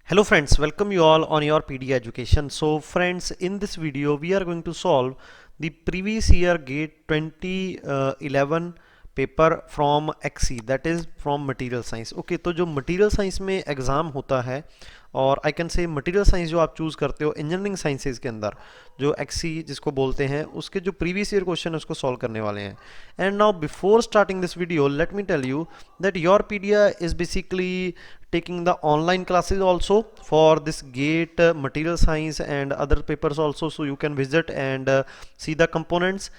Hello friends, welcome you all on your PD education. So friends, in this video we are going to solve the previous year GATE 2011 paper from XE, that is from material science. Okay, तो जो material science में exam होता है, और I can say material science जो आप choose करते हो इंजीनियरिंग साइंसेज के अंदर, जो एक्सी जिसको बोलते हैं, उसके जो प्रीवियस ईयर क्वेश्चन है उसको सॉल्व करने वाले हैं. And now before starting this video let me tell you that your PDA is basically taking the online classes also for this GATE material science and other papers also, so you can visit and see the components.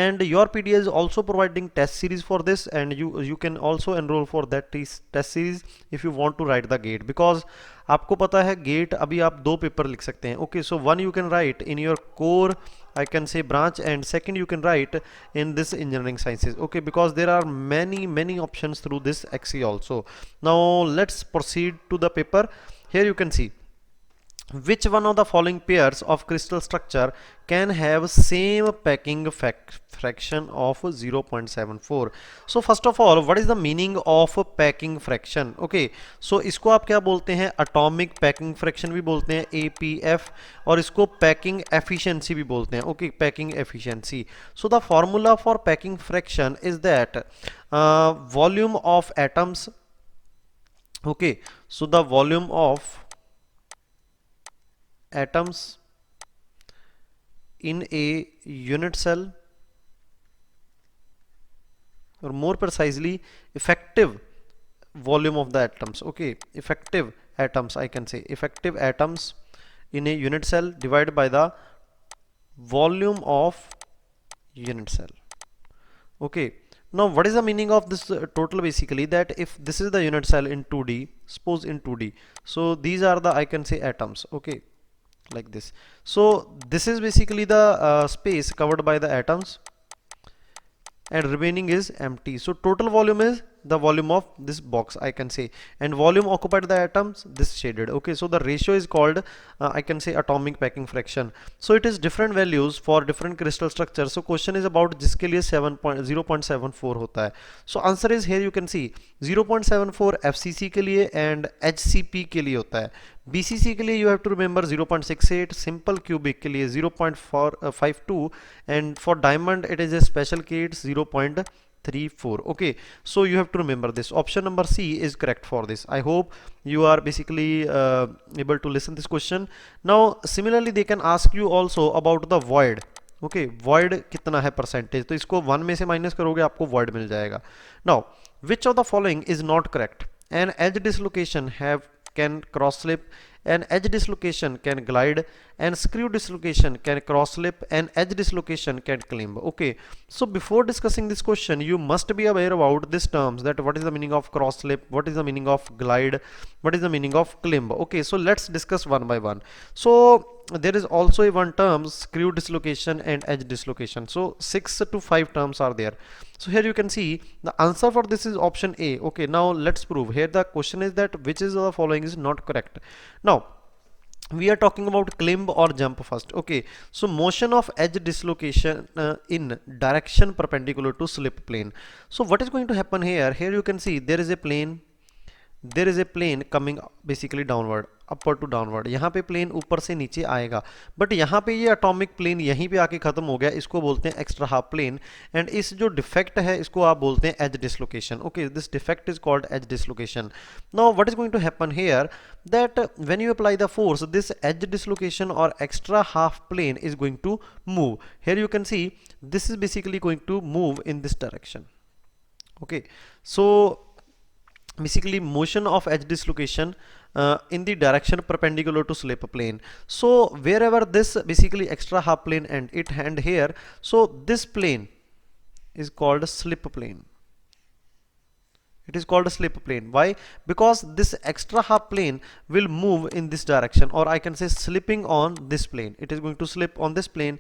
And your PDA is also providing test series for this, and you can also enroll for that test series if you want to write the GATE, because आपको पता है gate अभी आप दो paper लिख सकते हैं. Okay, so one you can write in your core, I can say, branch, and second you can write in this engineering sciences. Okay, because there are many options through this XE also. Now let's proceed to the paper. Here you can see which one of the following pairs of crystal structure can have same packing fraction of 0.74. so first of all, what is the meaning of packing fraction? okay, so इसको आप क्या बोलते हैं? atomic packing fraction भी बोलते हैं, APF, और इसको packing efficiency भी बोलते हैं. okay, packing efficiency. so the formula for packing fraction is that volume of atoms. okay, so the volume of atoms in a unit cell, or more precisely effective volume of the atoms. okay, effective atoms, I can say effective atoms in a unit cell divided by the volume of unit cell. okay, now what is the meaning of this total? Basically that if this is the unit cell in 2D, suppose in 2D, so these are the, I can say, atoms. okay, like this. so this is basically the space covered by the atoms, and remaining is empty. so total volume is the volume of this box, I can say, and volume occupied the atoms, this shaded. okay, so the ratio is called I can say atomic packing fraction. so it is different values for different crystal structures. so question is about जिसके लिए 0.74 होता है. so answer is here you can see 0.74 FCC के लिए and HCP के लिए होता है. BCC के लिए you have to remember 0.68, simple cubic के लिए 0.452, and for diamond it is a special case 0.34. okay, so you have to remember this. option number C is correct for this. I hope you are basically able to listen this question. now similarly they can ask you also about the void. okay, void कितना है percentage, तो इसको 1 में से minus करोगे आपको void मिल जाएगा. now which of the following is not correct? an edge dislocation have can cross slip, an edge dislocation can glide, and screw dislocation can cross slip, and edge dislocation can climb. okay, so before discussing this question you must be aware about these terms, that what is the meaning of cross slip, what is the meaning of glide, what is the meaning of climb. okay, so let's discuss one by one. so there is also a one term screw dislocation and edge dislocation. so 6 to 5 terms are there. so here you can see the answer for this is option A. okay, now let's prove. here the question is that which is the following is not correct. now we are talking about climb or jump first. okay, so motion of edge dislocation in direction perpendicular to slip plane. so what is going to happen here? here you can see there is a plane, there is a plane coming basically downward, upward to downward. यहाँ पे plane ऊपर से नीचे आएगा, but यहाँ पे ये atomic plane यहीं पे आके खत्म हो गया, इसको बोलते हैं एक्स्ट्रा हाफ प्लेन, एंड इस जो डिफेक्ट है इसको आप बोलते हैं edge dislocation. Okay, this defect is called edge dislocation. Now what is going to happen here, that when you apply the force, this edge dislocation or extra half plane is going to move. here you can see this is basically going to move in this direction. okay, so basically motion of edge dislocation in the direction perpendicular to slip plane. so wherever this basically extra half plane and here, so this plane is called a slip plane. it is called a slip plane. why? because this extra half plane will move in this direction, or I can say slipping on this plane. it is going to slip on this plane,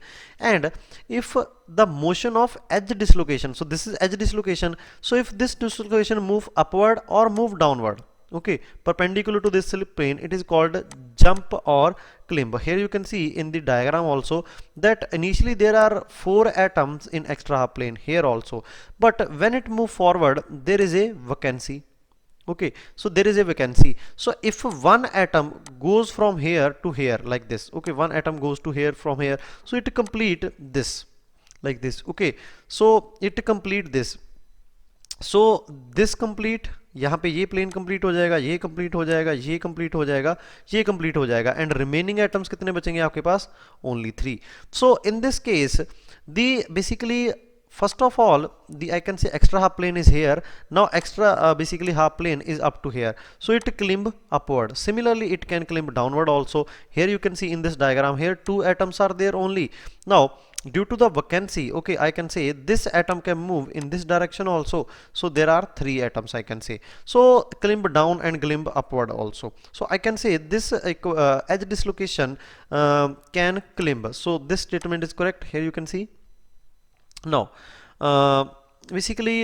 and if the motion of edge dislocation, so this is edge dislocation, so if this dislocation move upward or move downward, okay, perpendicular to this slip plane, it is called jump or climb. here you can see in the diagram also that initially there are 4 atoms in extra half plane here also, but when it move forward there is a vacancy. Okay, so there is a vacancy. So if one atom goes from here to here like this, okay, one atom goes to here from here, so it complete this like this. Okay, so it complete this, so this complete, यहाँ पे ये plane complete हो जाएगा, ये complete हो जाएगा, ये complete हो जाएगा, ये कंप्लीट हो जाएगा, एंड रिमेनिंग एटम्स कितने बचेंगे आपके पास? Only 3. So in this case the basically first of all the I can say extra half plane is here. Now extra basically half plane is up to here, so it climb upward. Similarly it can climb downward also. Here you can see in this diagram, here 2 atoms are there only. Now due to the vacancy, okay, I can say this atom can move in this direction also, so there are 3 atoms I can say. So climb down and climb upward also. So I can say this edge dislocation can climb. So this statement is correct. Here you can see. Now basically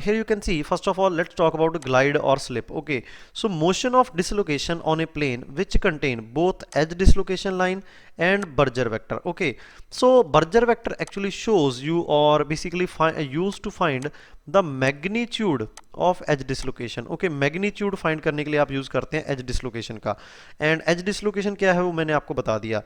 here you can see, first of all let's talk about glide or slip. Okay, so motion of dislocation on a plane which contain both edge dislocation line and Berger vector. Okay, so Berger vector actually shows you, or basically used to find the magnitude of edge dislocation. Okay, magnitude find करने के लिए आप use करते हैं edge dislocation का, and edge dislocation क्या है वो मैंने आपको बता दिया.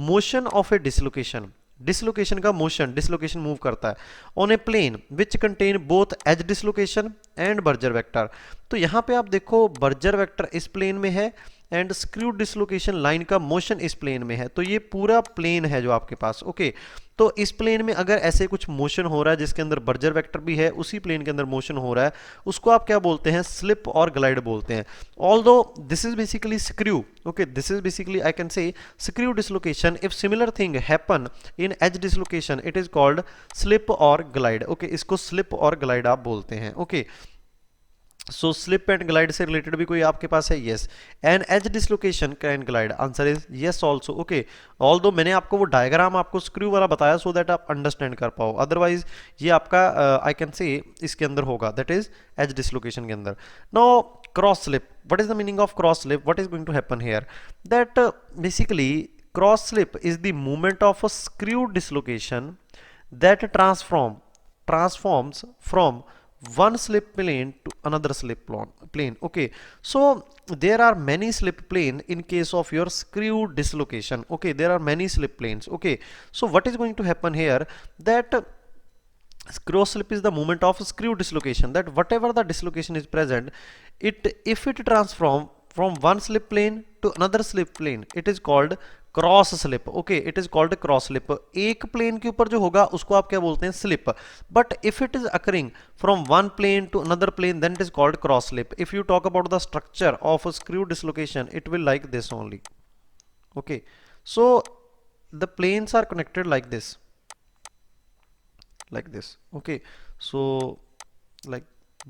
Motion of a dislocation, dislocation का मोशन, डिसलोकेशन मूव करता है on a plane which contain both edge dislocation and Burgers vector. तो यहाँ पे आप देखो बर्जर वेक्टर इस प्लेन में है एंड स्क्रू डिसलोकेशन लाइन का मोशन इस प्लेन में है. तो ये पूरा प्लेन है जो आपके पास. ओके, तो इस प्लेन में अगर ऐसे कुछ मोशन हो रहा है जिसके अंदर बर्जर वेक्टर भी है, उसी प्लेन के अंदर मोशन हो रहा है, उसको आप क्या बोलते हैं? स्लिप और ग्लाइड बोलते हैं. Although this is basically screw. Okay, this is basically I can say screw dislocation. If similar thing happen in edge dislocation it is called slip और ग्लाइड. ओके, इसको स्लिप और ग्लाइड आप बोलते हैं. Okay, so slip and glide से related भी कोई आपके पास है? Yes. And edge dislocation can glide, answer is yes also. Okay, although मैंने आपको वो डायग्राम आपको स्क्रू वाला बताया सो दैट आप अंडरस्टैंड कर पाओ, अदरवाइज ये आपका आई कैन से इसके अंदर होगा, दैट इज एज डिसलोकेशन के अंदर. Now cross slip, what is the meaning of cross slip? What is going to happen here? That basically cross slip is the movement of a screw dislocation that transforms from one slip plane to another slip plane. Okay, so there are many slip plane in case of your screw dislocation. Okay, there are many slip planes. Okay, so what is going to happen here? That cross slip is the movement of screw dislocation, that whatever the dislocation is present, if it transform from one slip plane to another slip plane, it is called cross slip. Okay, it is called cross slip. एक plane के ऊपर जो होगा उसको आप क्या बोलते हैं? Slip. But if it is occurring from one plane to another plane then it is called cross slip. If you talk about the structure of screw dislocation it will like this only. Okay, so the planes are connected like this, like this. Okay, so like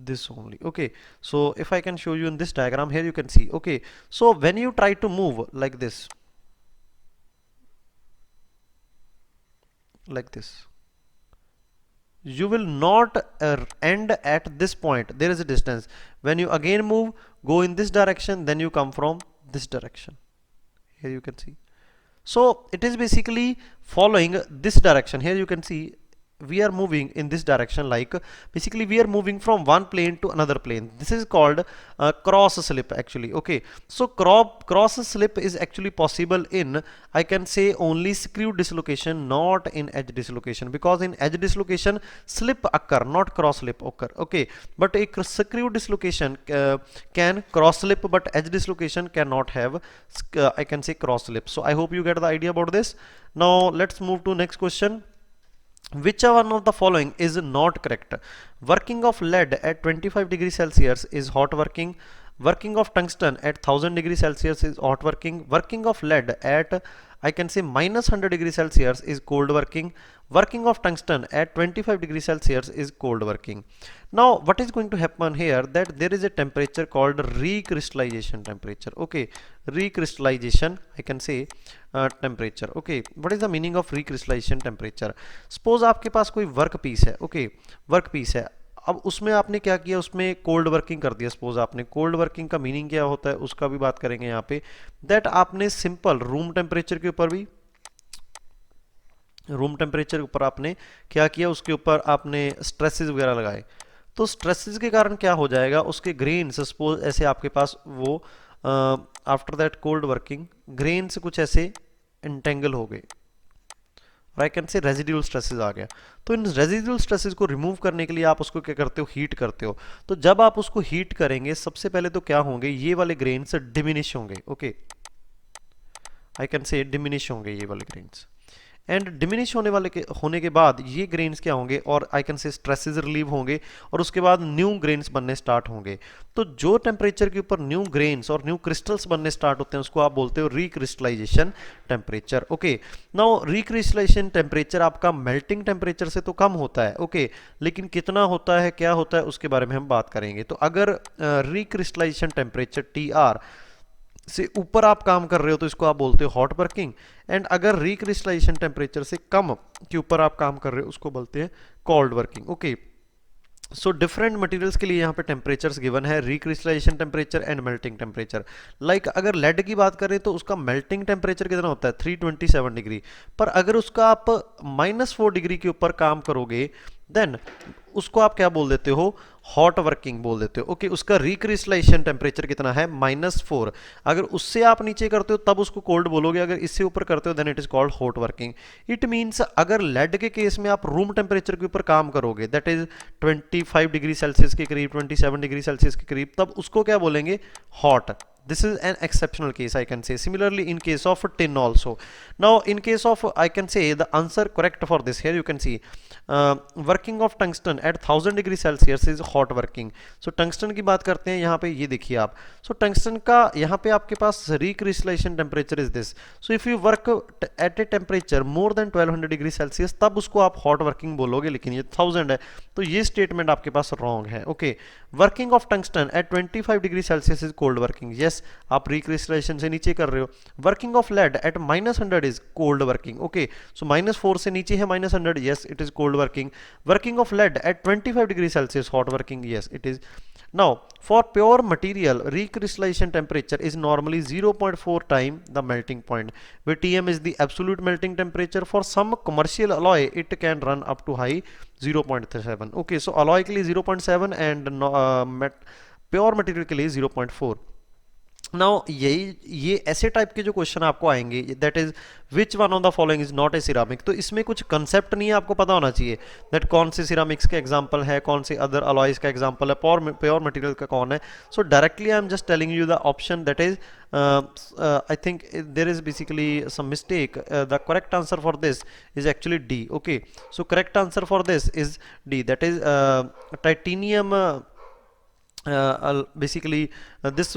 this only. Okay, so if I can show you in this diagram, here you can see. Okay, so when you try to move like this, you will not end at this point. There is a distance. When you again move, go in this direction, then you come from this direction. Here you can see. So it is basically following this direction. Here you can see we are moving in this direction, like basically we are moving from one plane to another plane. This is called cross slip actually. Okay, so cross slip is actually possible in, I can say, only screw dislocation, not in edge dislocation, because in edge dislocation slip occur, not cross slip occur. Okay, but a screw dislocation can cross slip, but edge dislocation cannot have I can say cross slip. So I hope you get the idea about this. Now let's move to next question. Which one of the following is not correct? Working of lead at 25 degrees Celsius is hot working. Working of tungsten at 1000 degrees Celsius is hot working. Working of lead at, I can say, minus 100 degrees Celsius is cold working. Working of tungsten at 25 degrees Celsius is cold working. Now what is going to happen here, that there is a temperature called recrystallization temperature. Okay, recrystallization I can say temperature. Okay, what is the meaning of recrystallization temperature? Suppose आपके पास कोई work piece है. Okay, work piece है, अब उसमें आपने क्या किया, उसमें कोल्ड वर्किंग कर दिया. सपोज आपने कोल्ड वर्किंग का मीनिंग क्या होता है उसका भी बात करेंगे यहाँ पे. दैट आपने सिंपल रूम टेम्परेचर के ऊपर भी, रूम टेम्परेचर के ऊपर आपने क्या किया, उसके ऊपर आपने स्ट्रेसेस वगैरह लगाए. तो स्ट्रेसेस के कारण क्या हो जाएगा, उसके ग्रेन्स सपोज ऐसे आपके पास वो after that cold working grains कुछ ऐसे इंटेंगल हो गए, और I can say residual stresses आ गया। तो इन रेजिडुअल स्ट्रेसेस को रिमूव करने के लिए आप उसको क्या करते हो, हीट करते हो। तो जब आप उसको हीट करेंगे सबसे पहले तो क्या होंगे, ये वाले ग्रेन्स डिमिनिश होंगे। ओके, आई कैन से डिमिनिश होंगे ये वाले ग्रेन्स, एंड डिमिनिश होने के बाद ये ग्रेन्स क्या होंगे, और आई कैन से स्ट्रेसेस रिलीव होंगे, और उसके बाद न्यू ग्रेन्स बनने स्टार्ट होंगे। तो जो टेम्परेचर के ऊपर न्यू ग्रेन्स और न्यू क्रिस्टल्स बनने स्टार्ट होते हैं उसको आप बोलते हो recrystallisation temperature. Okay, now recrystallisation temperature आपका मेल्टिंग टेम्परेचर से तो कम होता है। ओके, लेकिन कितना होता है, क्या होता है, उसके बारे में हम बात करेंगे। तो अगर रिक्रिस्टलाइजेशन टेम्परेचर TR से ऊपर आप काम कर रहे हो तो इसको आप बोलते हो हॉट वर्किंग, एंड अगर रिक्रिस्टलाइजेशन टेम्परेचर से कम के ऊपर आप काम कर रहे हो उसको बोलते हैं cold working. Okay, so different materials के लिए यहाँ पे टेम्परेचर्स गिवन है, recrystallisation temperature and melting temperature. Like अगर लेड की बात करें तो उसका मेल्टिंग टेम्परेचर कितना होता है, 327 डिग्री, पर अगर उसका आप -4 डिग्री के ऊपर काम करोगे देन उसको आप क्या बोल देते हो, हॉट वर्किंग बोल देते हो। ओके, उसका रिक्रिस्टलाइजेशन टेम्परेचर कितना है, -4। अगर उससे आप नीचे करते हो तब उसको कोल्ड बोलोगे, अगर इससे ऊपर करते हो then it is called hot working. It means अगर लेड के केस में आप रूम टेम्परेचर के ऊपर काम करोगे दैट इज 25 डिग्री सेल्सियस के करीब, 27 डिग्री सेल्सियस के करीब, तब उसको क्या बोलेंगे, hot. This is an exceptional case, I can say. Similarly in case of tin also. Now in case of, I can say the answer correct for this, here you can see working of tungsten at 1000 degree Celsius is hot working. So tungsten की बात करते हैं, यहाँ पे ये देखिए आप, so tungsten का यहाँ पे आपके पास recrystallization temperature is this. So if you work at a temperature more than 1200 degree Celsius तब उसको आप hot working बोलोगे, लेकिन ये 1000 है तो ये स्टेटमेंट आपके पास रॉन्ग है। Okay, working of tungsten at 25 degree Celsius is cold working, yes आप रिक्रिस्टलाइजेशन से नीचे कर रहे हो। Working of lead at -100 is cold working. Okay, so -4 से नीचे है -100, yes it is cold working. Working of lead at 25 degree Celsius hot working, yes it is. Now, for pure material, recrystallization temperature is normally 0.4 time the melting point, where Tm is the absolute melting temperature. For some commercial alloy, it can run up to high 0.7. Okay, so alloy के लिए 0.7 and pure material के लिए 0.4. Now ये ऐसे type के जो question आपको आएंगे, that is which one of the following is not a ceramic, तो इसमें कुछ कंसेप्ट नहीं है, आपको पता होना चाहिए दैट कौन से सिरामिक्स का एग्जांपल है, कौन से अदर अलॉयज का एग्जांपल है, प्योर मटेरियल का कौन है। सो directly I am just telling you the option that is I think there is basically some mistake. The correct answer for this is actually D. Okay, so correct answer for this is D, that is titanium. Basically this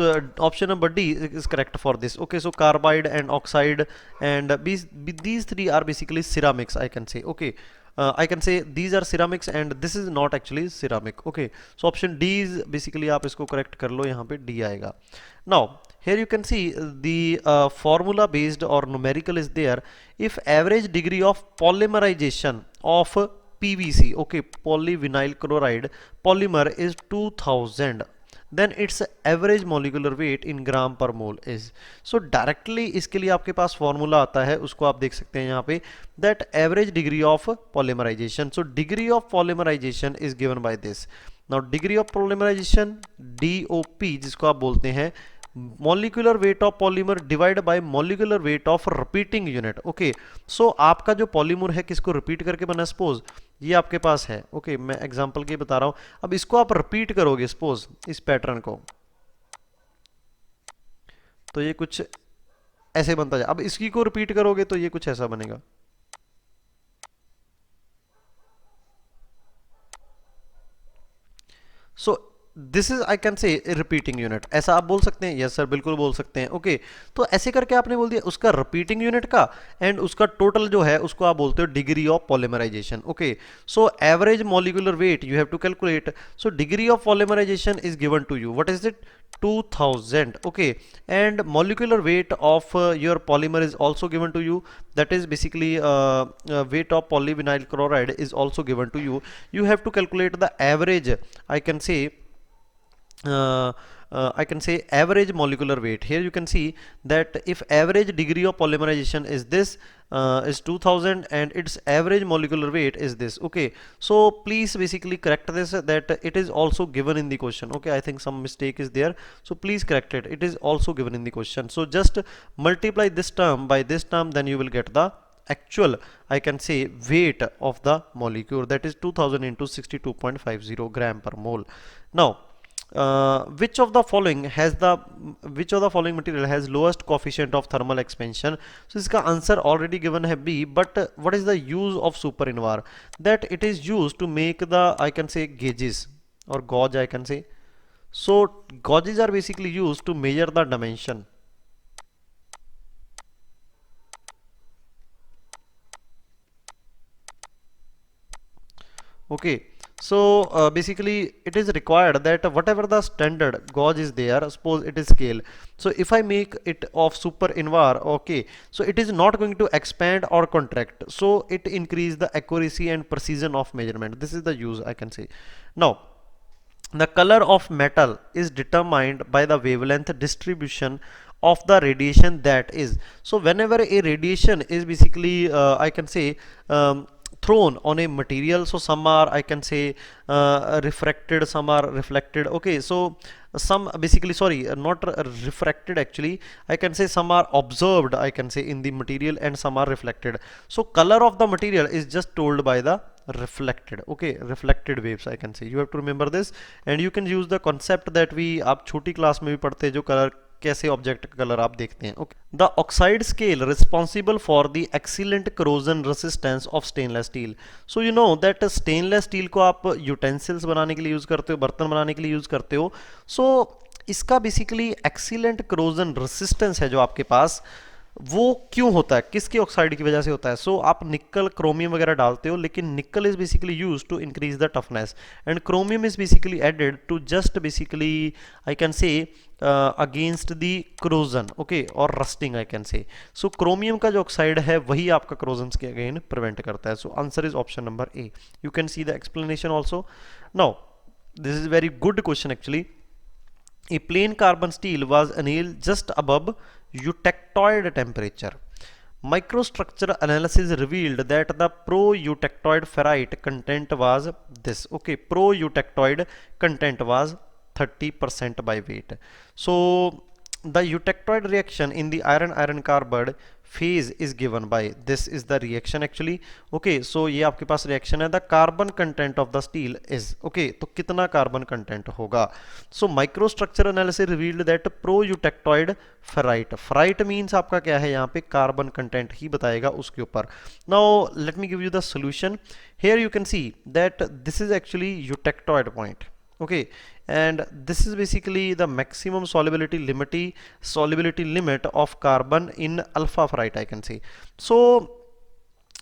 option number D is correct for this. Okay, so carbide and oxide and these three are basically ceramics, I can say. Okay, I can say these are ceramics and this is not actually ceramic. Okay, so option D is basically, आप इसको correct कर लो, यहाँ पे D आएगा। Now here you can see the formula based or numerical is there. If average degree of polymerization of PVC, okay, polyvinyl chloride polymer is 2000, then its average molecular weight in gram per mole is. So directly इसके लिए आपके पास formula आता है, उसको आप देख सकते हैं यहाँ पे, that average degree of polymerization. So degree of polymerization is given by this. Now degree of polymerization DOP जिसको आप बोलते हैं molecular weight of polymer divide by molecular weight of repeating unit. Okay, so आपका जो polymer है किसको repeat करके बना, सपोज ये आपके पास है। ओके, मैं एग्जांपल के बता रहा हूं, अब इसको आप रिपीट करोगे सपोज इस पैटर्न को, तो ये कुछ ऐसे बनता जाए। अब इसकी को रिपीट करोगे तो ये कुछ ऐसा बनेगा। So this is I can से रिपीटिंग यूनिट, ऐसा आप बोल सकते हैं, यस सर बिल्कुल बोल सकते हैं। ओके, तो ऐसे करके आपने बोल दिया उसका रिपीटिंग यूनिट का, एंड उसका टोटल जो है उसको आप बोलते हो degree of polymerisation. Okay, so average molecular weight you have to calculate, so degree of polymerisation is given to you, what is it, 2000. Okay, and molecular weight of your polymer is also given to you, that is basically weight of polyvinyl chloride is also given to you. You have to calculate the average, I can say I can say average molecular weight. Here you can see that if average degree of polymerization is this, is 2000, and its average molecular weight is this. Okay, so please basically correct this, that it is also given in the question. Okay, I think some mistake is there, so please correct it. It is also given in the question. So just multiply this term by this term, then you will get the actual, I can say, weight of the molecule, that is 2000 into 62.50 gram per mole. Now which of the following material has lowest coefficient of thermal expansion? So इसका answer already given है B, but what is the use of super-invar? That it is used to make the, I can say, gauges or gauge, I can say. So gauges are basically used to measure the dimension. Okay, so basically it is required that whatever the standard gauge is there, suppose it is scale, so if I make it of super-invar, okay, so it is not going to expand or contract, so it increase the accuracy and precision of measurement. This is the use, I can say. Now the color of metal is determined by the wavelength distribution of the radiation that is. So whenever a radiation is basically I can say thrown on a material, so some are, I can say, refracted, some are reflected. Okay, so some basically, sorry, not refracted actually, I can say some are observed, I can say, in the material, and some are reflected. So color of the material is just told by the reflected, okay, reflected waves, I can say. You have to remember this, and you can use the concept that we आप छोटी class में भी पढ़ते हैं, जो colour कैसे object का colour आप देखते हैं. Okay, the oxide scale responsible for the excellent corrosion resistance of stainless steel. So you know that stainless steel को आप यूटेंसिल्स बनाने के लिए यूज करते हो, बर्तन बनाने के लिए यूज करते हो. सो इसका बेसिकली एक्सीलेंट करोजन रेसिस्टेंस है जो आपके पास, वो क्यों होता है, किसके ऑक्साइड की वजह से होता है? सो आप निकल क्रोमियम वगैरह डालते हो, लेकिन nickel is basically use to increase the toughness, and chromium is basically added to just basically, I can say, against the corrosion, okay, और rusting, I can say. So chromium का जो ऑक्साइड है वही आपका क्रोजन के again prevent करता है. So answer is option number A. You can see the explanation also. Now this is very good question actually. A plain carbon steel was annealed just above eutectoid temperature. Microstructure analysis revealed that the pro-eutectoid ferrite content was this. Okay, pro-eutectoid content was 30% by weight. So the eutectoid reaction in the iron carbide phase is given by, this is the reaction actually. Okay, so ये आपके पास reaction है. The carbon content of the steel is, okay, तो कितना carbon content होगा? So microstructure analysis revealed that pro-eutectoid ferrite, ferrite means आपका क्या है यहाँ पे, carbon content ही बताएगा उसके ऊपर. Now let me give you the solution. Here you can see that this is actually eutectoid point. Okay, and this is basically the maximum solubility limit of carbon in alpha ferrite, I can say. So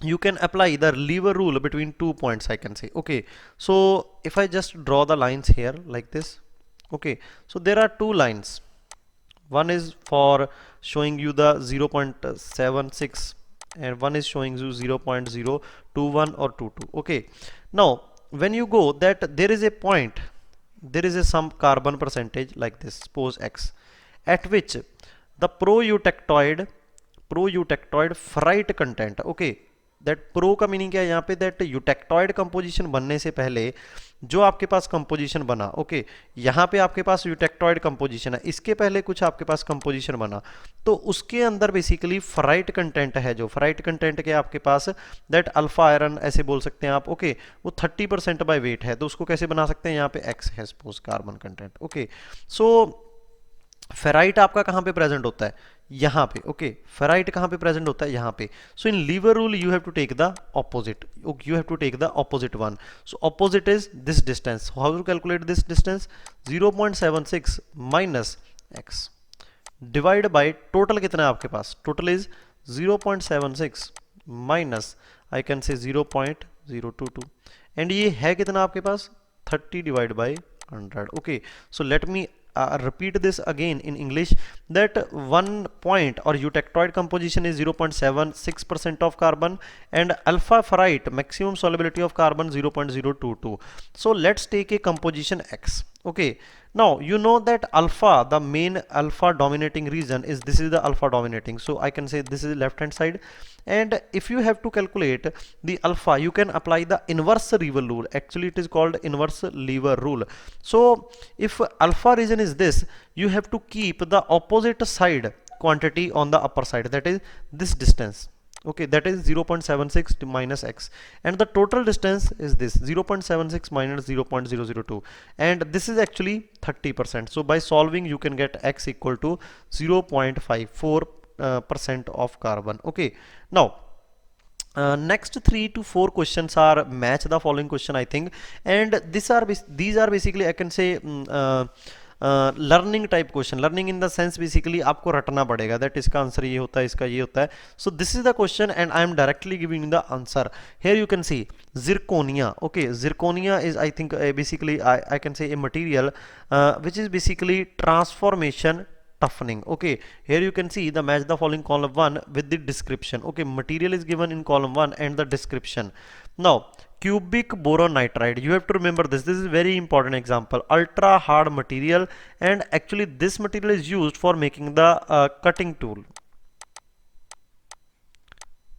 you can apply the lever rule between 2 points, I can say. Okay, so if I just draw the lines here like this, okay, so there are two lines. One is for showing you the 0.76 and one is showing you 0.021 or 22. Okay, now when you go that there is a point, there is a some carbon percentage like this, suppose x, at which the pro-eutectoid ferrite content, okay, that pro का meaning क्या है यहाँ पे, that eutectoid composition बनने से पहले जो आपके पास composition बना, okay, यहाँ पे आपके पास eutectoid composition है, इसके पहले कुछ आपके पास composition बना, तो उसके अंदर बेसिकली ferrite content है. जो ferrite content के आपके पास that alpha iron ऐसे बोल सकते हैं आप, okay, वो 30% by weight है, तो उसको कैसे बना सकते हैं, यहाँ पे x है suppose carbon content. Okay, so ferrite आपका कहाँ पे प्रेजेंट होता है, यहाँ पे. ओके, फेराइट कहाँ पे प्रेजेंट होता है, यहाँ पे. So in lever rule you have to take the opposite, you have to take the opposite one. So opposite is this distance. How to calculate this distance, 0.76 minus x divide by total कितना है आपके पास, total is 0.76 minus, I can say 0.022, and ये है कितना आपके पास, 30 divide by 100. Okay, so let me repeat this again in English, that 1 point or eutectoid composition is 0.76% of carbon, and alpha ferrite maximum solubility of carbon 0.022. So let's take a composition x. Okay, now you know that alpha, the main alpha dominating region is, this is the alpha dominating, so I can say this is left hand side. And if you have to calculate the alpha, you can apply the inverse lever rule. Actually it is called inverse lever rule. So if alpha region is this, you have to keep the opposite side quantity on the upper side, that is this distance. Okay, that is 0.76 to minus x, and the total distance is this 0.76 minus 0.002, and this is actually 30%. So by solving you can get x equal to 0.54 percent of carbon. Okay, now next 3 to 4 questions are match the following question, I think, and these are basically I can say learning type question. Learning in the sense basically आपको रटना पड़ेगा, that इसका answer ये होता है, इसका ये होता है. So this is the question and I am directly giving the answer. Here you can see zirconia. Okay, zirconia is I think basically I can say a material which is basically transformation toughening. Okay, here you can see the match the following column 1 with the description. Okay, material is given in column 1 and the description. Now cubic boron nitride, you have to remember this is very important example, ultra hard material, and actually this material is used for making the cutting tool.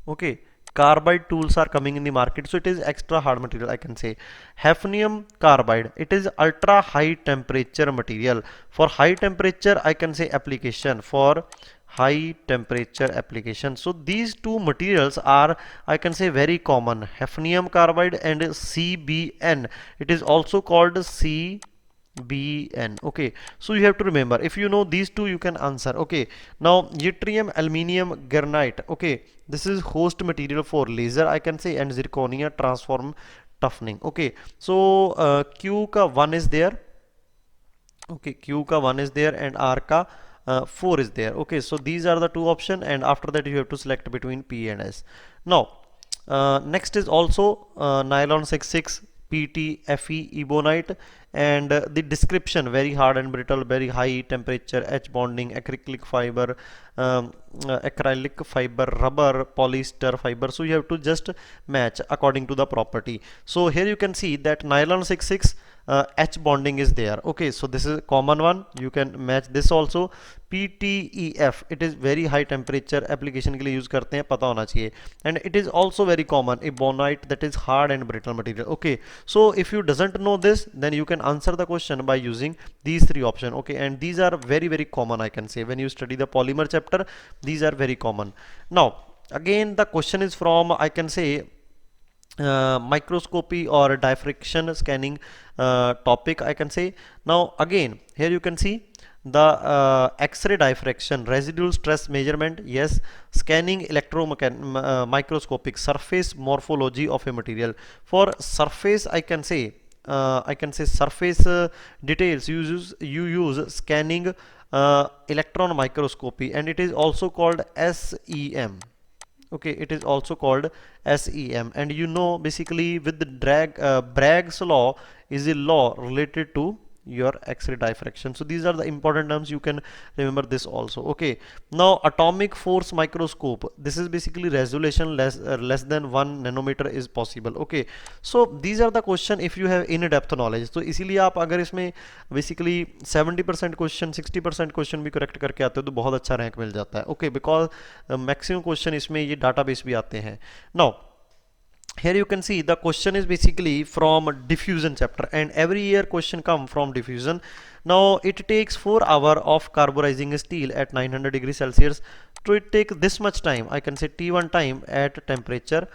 Okay, carbide tools are coming in the market, so it is extra hard material, I can say. Hafnium carbide, it is ultra high temperature material. For high temperature I can say application, for high temperature application. So these two materials are I can say very common, hafnium carbide and CBN. It is also called CBN. Okay, so you have to remember, if you know these two you can answer. Okay, now yttrium aluminium granite. Okay, this is host material for laser I can say, and zirconia transform toughening. Okay, so Q ka 1 is there. Okay, Q ka 1 is there and R ka 4 is there. Okay, so these are the two options, and after that you have to select between P and S. Now next is also nylon 66 PTFE ebonite, and the description, very hard and brittle, very high temperature, H bonding, acrylic fiber, rubber, polyester fiber. So you have to just match according to the property. So here you can see that nylon 66 H bonding is there. Okay, so this is a common one, you can match this also. PTEF, it is very high temperature application के लिए use करते हैं, पता होना चाहिए, and it is also very common ebonite, that is hard and brittle material. Okay, so if you doesn't know this, then you can answer the question by using these 3 options. Okay, and these are very common I can say, when you study the polymer chapter these are very common. Now again the question is from I can say microscopy or diffraction scanning topic I can say. Now again here you can see the X-ray diffraction, residual stress measurement, yes, scanning microscopic surface morphology of a material. For surface I can say surface details, you use scanning electron microscopy, and it is also called SEM. Okay, it is also called SEM, and you know basically with the Bragg's law is a law related to your X-ray diffraction. So these are the important terms, you can remember this also. Okay, now atomic force microscope, this is basically resolution less than 1 nanometer is possible. Okay, so these are the question if you have in-depth knowledge. तो इसीलिए आप अगर इसमें basically 70% question 60% question भी correct करके आते हो तो बहुत अच्छा रैंक मिल जाता है. ओके, बिकॉज मैक्सिमम क्वेश्चन इसमें ये डाटाबेस भी आते हैं. Now here you can see the question is basically from diffusion chapter, and every year question come from diffusion. Now it takes 4 hours of carburizing steel at 900 degrees Celsius. So it takes this much time, I can say T1 time at temperature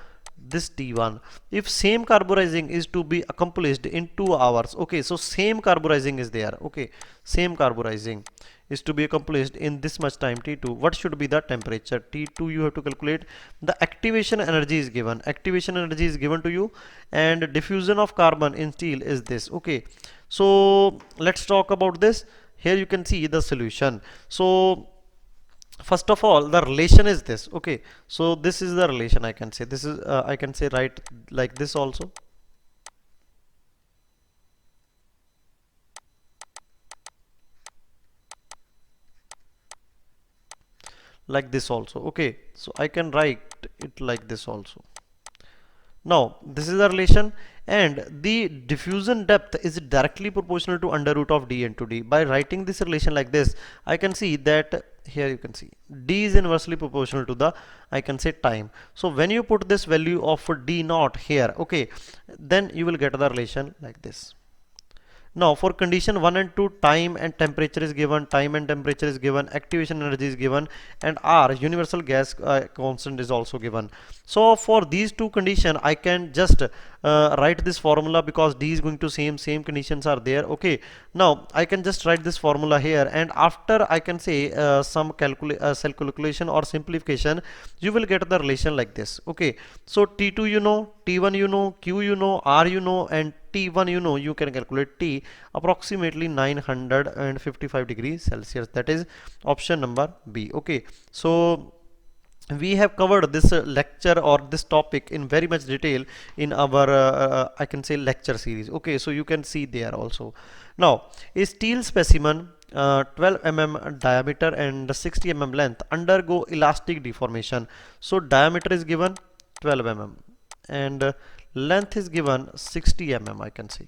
this T1. If same carburizing is to be accomplished in 2 hours, okay, so same carburizing is there. Okay, same carburizing is to be accomplished in this much time T2, what should be the temperature? T2 you have to calculate. The activation energy is given, to you, and diffusion of carbon in steel is this. Okay, so let's talk about this. Here you can see the solution. So first of all the relation is this. Okay, so this is the relation, I can say this is I can say right like this also. Like this also. Okay, so I can write it like this also. Now this is the relation, and the diffusion depth is directly proportional to under root of d into d. By writing this relation like this, I can see that here you can see d is inversely proportional to the, I can say, time. So when you put this value of d naught here, okay, then you will get the relation like this. Now for condition 1 and 2, time and temperature is given, time and temperature is given, activation energy is given, and R, universal gas constant, is also given. So for these two conditions I can just write this formula, because D is going to same conditions are there. Okay, now I can just write this formula here, and after I can say some cell calculation or simplification, you will get the relation like this. Okay, so T2 you know, T1 you know, Q you know, R you know, and T1 you know. You can calculate T approximately 955 degrees Celsius. That is option number B. Okay, so we have covered this lecture or this topic in very much detail in our I can say lecture series. Okay, so you can see there also. Now a steel specimen 12 mm diameter and 60 mm length undergo elastic deformation. So diameter is given 12 mm and length is given 60 mm, I can say.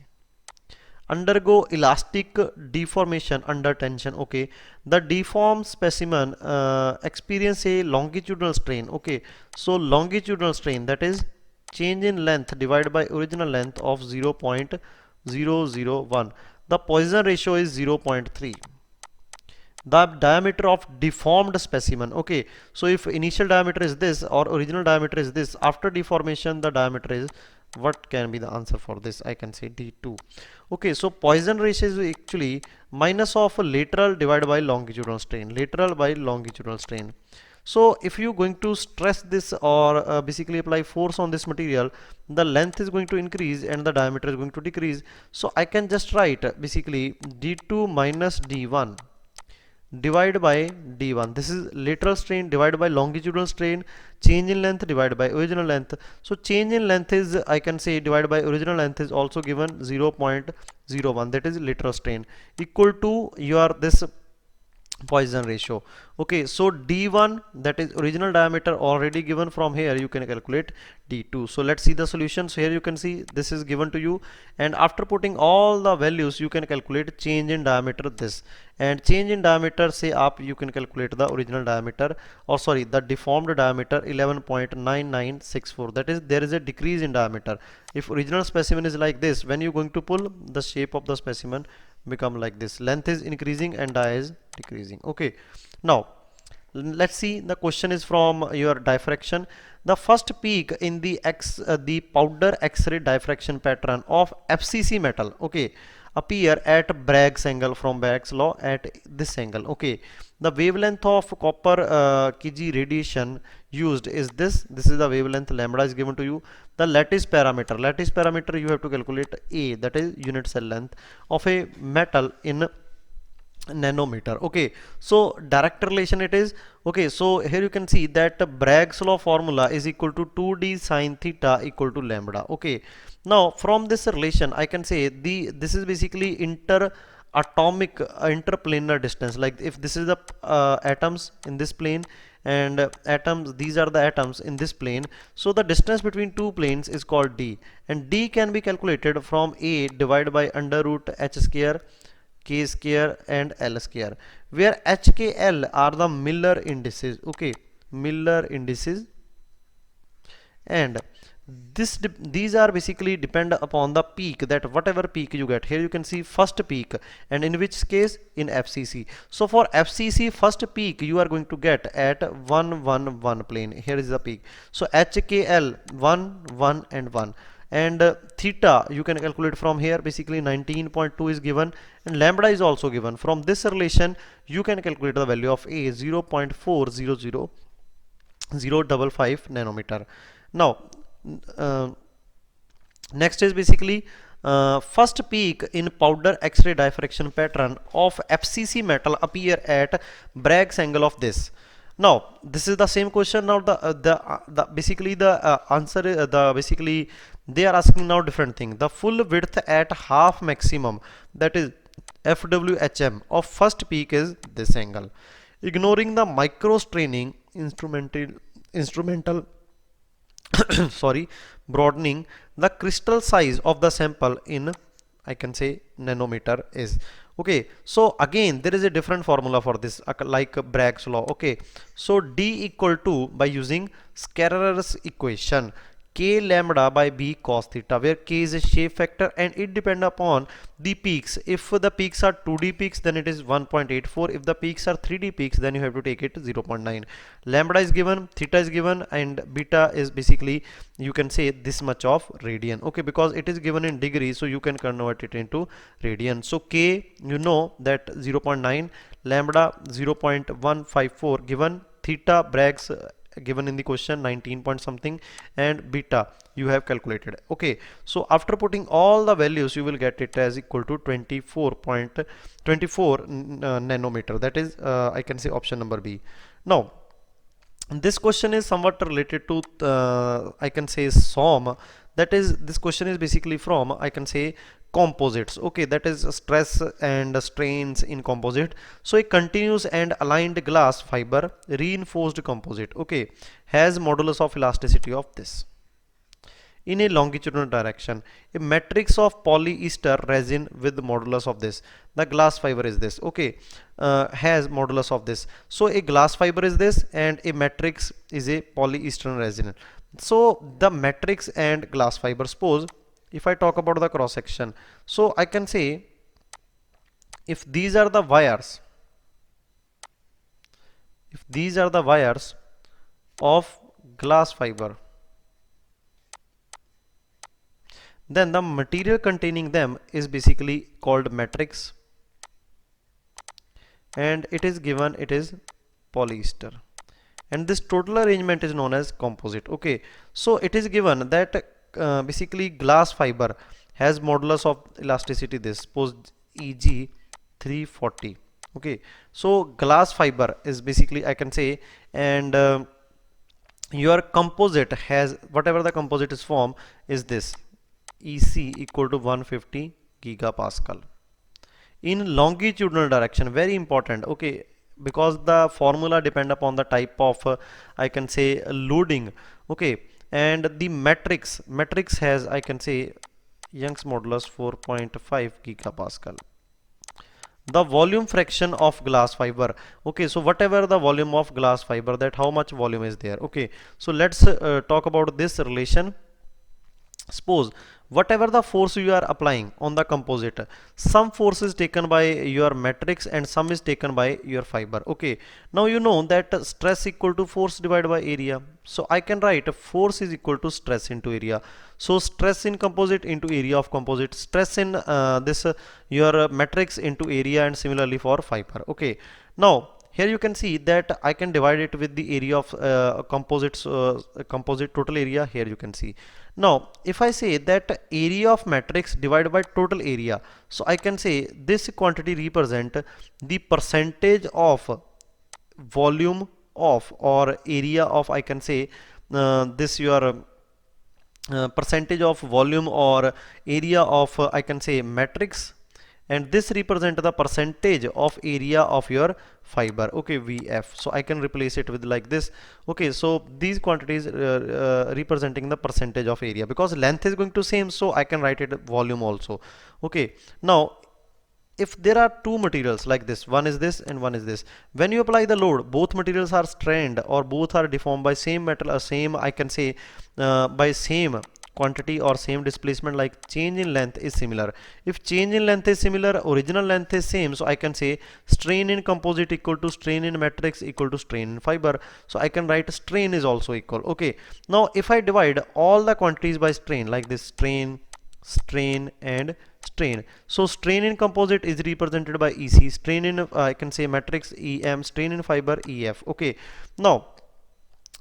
Undergo elastic deformation under tension. Okay, the deformed specimen experience a longitudinal strain. Okay, so longitudinal strain, that is change in length divided by original length of 0.001. The Poisson ratio is 0.3. The diameter of deformed specimen. Okay, so if initial diameter is this or original diameter is this, after deformation the diameter is, what can be the answer for this? I can say D2. Okay, so Poisson ratio is actually minus of lateral divided by longitudinal strain, lateral by longitudinal strain. So if you going to stress this or basically apply force on this material, the length is going to increase and the diameter is going to decrease. So I can just write basically D2 minus D1 divided by d1. This is lateral strain divided by longitudinal strain, change in length divided by original length. So change in length is, I can say, divided by original length is also given 0.01, that is lateral strain, equal to your this Poisson ratio. Okay, so d1, that is original diameter, already given. From here you can calculate d2. So let's see the solution. So here you can see this is given to you, and after putting all the values you can calculate change in diameter, this, and change in diameter say up, you can calculate the original diameter, or sorry, the deformed diameter 11.9964. that is there is a decrease in diameter. If original specimen is like this, when you going to pull, the shape of the specimen become like this, length is increasing and dia is decreasing. Okay, now let's see, the question is from your diffraction. The first peak in the the powder X-ray diffraction pattern of FCC metal, okay, appear at Bragg's angle, from Bragg's law, at this angle. Okay, the wavelength of copper Kg radiation used is this is the wavelength, lambda is given to you. The lattice parameter you have to calculate A, that is unit cell length of a metal in nanometer. Okay, so direct relation it is. Okay, so here you can see that Bragg's law formula is equal to 2d sine theta equal to lambda. Okay, now from this relation I can say this is basically atomic interplanar distance. Like if this is the atoms in this plane, and atoms, these are the atoms in this plane, so the distance between two planes is called d, and d can be calculated from A divided by under root h square, k square and l square, where h, k, l are the Miller indices. Okay, Miller indices, and these are basically depend upon the peak, that whatever peak you get. Here you can see first peak, and in which case in FCC. So for FCC first peak you are going to get at 111 plane. Here is the peak. So HKL 1 1 and 1, and theta you can calculate from here. Basically 19.2 is given, and lambda is also given. From this relation you can calculate the value of A, 0.400055 nanometer. Now next is basically first peak in powder X-ray diffraction pattern of FCC metal appear at Bragg's angle of this. Now this is the same question. Now the basically the answer the basically they are asking now different thing. The full width at half maximum, that is FWHM, of first peak is this angle. Ignoring the micro straining instrumental sorry, broadening the crystal size of the sample in, I can say, nanometer is. Okay, so again there is a different formula for this, like Bragg's law. Okay, so D equal to, by using Scarrer's equation, k lambda by b cos theta, where k is a shape factor and it depend upon the peaks. If the peaks are 2D peaks, then it is 1.84. If the peaks are 3D peaks, then you have to take it 0.9. Lambda is given, theta is given, and beta is basically, you can say, this much of radian. Okay, because it is given in degrees, so you can convert it into radian. So k, you know that 0.9, lambda 0.154 given, theta Bragg's given in the question 19 point something, and beta you have calculated. Okay, so after putting all the values, you will get it as equal to 24.24 nanometer. That is, I can say, option number B. Now this question is somewhat related to, I can say, SOM. That is, this question is basically from, I can say, composites. Okay, that is stress and strains in composite. So a continuous and aligned glass fiber reinforced composite, okay, has modulus of elasticity of this in a longitudinal direction. A matrix of polyester resin with modulus of this, the glass fiber is this, okay, has modulus of this. So a glass fiber is this and a matrix is a polyester resin. So the matrix and glass fiber, suppose if I talk about the cross section, so I can say, if these are the wires, if these are the wires of glass fiber, then the material containing them is basically called matrix, and it is given, it is polyester, and this total arrangement is known as composite. Okay, so it is given that basically glass fiber has modulus of elasticity this, suppose Eg 340. Okay, so glass fiber is basically, I can say, and your composite has, whatever the composite is form is this, EC equal to 150 gigapascal in longitudinal direction. Very important, okay, because the formula depend upon the type of, I can say, loading. Okay, and the matrix has, I can say, Young's modulus 4.5 gigapascal. The volume fraction of glass fiber, okay, so whatever the volume of glass fiber, that how much volume is there. Okay, so let's talk about this relation. Suppose whatever the force you are applying on the composite, some force is taken by your matrix and some is taken by your fiber. Okay, now you know that stress equal to force divided by area, so I can write force is equal to stress into area. So stress in composite into area of composite, stress in this your matrix into area, and similarly for fiber. Okay, now here you can see that I can divide it with the area of composites, composite total area. Here you can see. Now if I say that area of matrix divided by total area, so I can say this quantity represent the percentage of volume of, or area of, I can say, this your percentage of volume or area of, I can say, matrix, and this represent the percentage of area of your fiber. Okay, VF, so I can replace it with like this. Okay, so these quantities representing the percentage of area, because length is going to same, so I can write it volume also. Okay, now if there are two materials like this, one is this and one is this, when you apply the load, both materials are strained or both are deformed by same metal, same, I can say, by same quantity or same displacement, like change in length is similar. If change in length is similar, original length is same, so I can say strain in composite equal to strain in matrix equal to strain in fiber, so I can write strain is also equal. Okay, now if I divide all the quantities by strain, like this, strain, strain and strain, so strain in composite is represented by EC, strain in I can say matrix EM, strain in fiber EF. Okay, now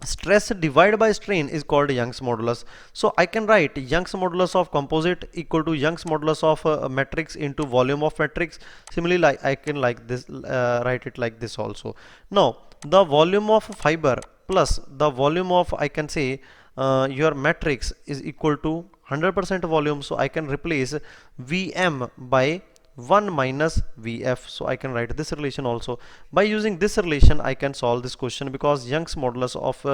stress divided by strain is called Young's modulus, so I can write Young's modulus of composite equal to Young's modulus of matrix into volume of matrix. Similarly, like I can like this, write it like this also. Now the volume of fiber plus the volume of, I can say, your matrix is equal to 100% volume, so I can replace Vm by 1 minus Vf. So I can write this relation also. By using this relation I can solve this question, because Young's modulus of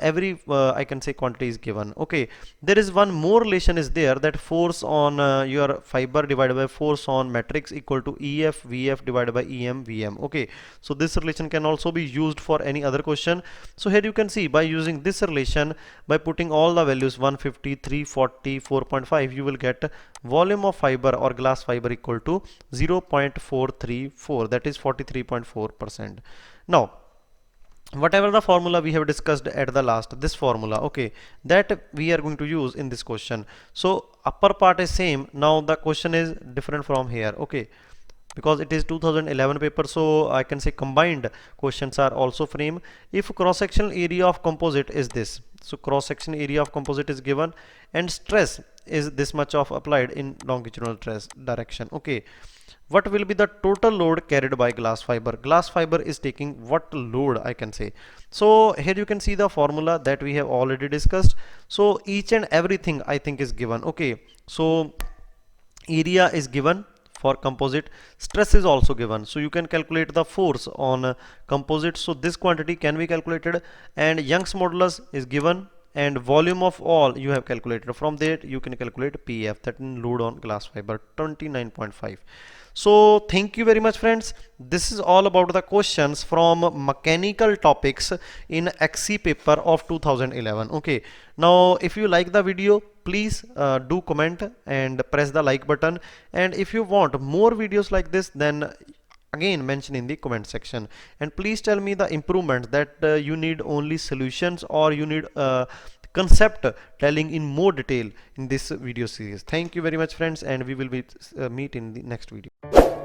every I can say quantity is given. Okay, there is one more relation is there, that force on your fiber divided by force on matrix equal to EF Vf divided by EM Vm. Okay, so this relation can also be used for any other question. So here you can see, by using this relation, by putting all the values 150, 340, 4.5, you will get volume of fiber or glass fiber equal to 0.434, that is 43.4%. Now whatever the formula we have discussed at the last, this formula, okay, that we are going to use in this question. So upper part is same. Now the question is different from here, okay, because it is 2011 paper, so I can say combined questions are also frame. If cross sectional area of composite is this, so cross section area of composite is given, and stress is this much of applied in longitudinal direction. Okay, what will be the total load carried by glass fiber? Glass fiber is taking what load, I can say. So here you can see the formula that we have already discussed. So each and everything I think is given. Okay, so area is given for composite, stress is also given, so you can calculate the force on composite, so this quantity can be calculated, and Young's modulus is given, and volume of all you have calculated. From there you can calculate PF, that in load on glass fiber, 29.5. So thank you very much friends. This is all about the questions from mechanical topics in XC paper of 2011. Okay, now if you like the video, please do comment and press the like button, and if you want more videos like this, then again mention in the comment section, and please tell me the improvements that you need only solutions, or you need concept telling in more detail in this video series. Thank you very much friends, and we will meet in the next video.